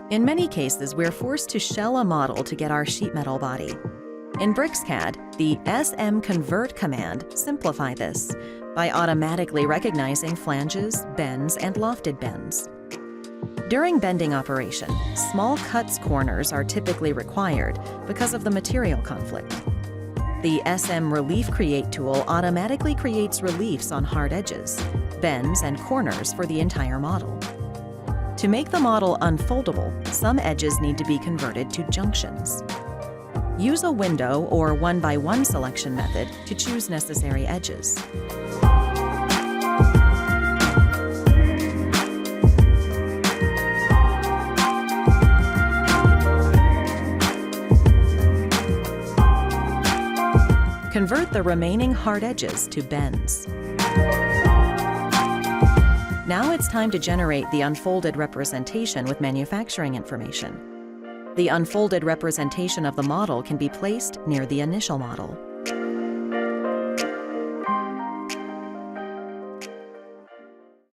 In many cases, we're forced to shell a model to get our sheet metal body. In BricsCAD, the smconvert command simplifies this by automatically recognizing flanges, bends, and lofted bends. During bending operation, small cuts corners are typically required because of the material conflict. The SM Relief Create tool automatically creates reliefs on hard edges, bends, and corners for the entire model. To make the model unfoldable, some edges need to be converted to junctions. Use a window or 1x1 selection method to choose necessary edges. Convert the remaining hard edges to bends. Now it's time to generate the unfolded representation with manufacturing information. The unfolded representation of the model can be placed near the initial model.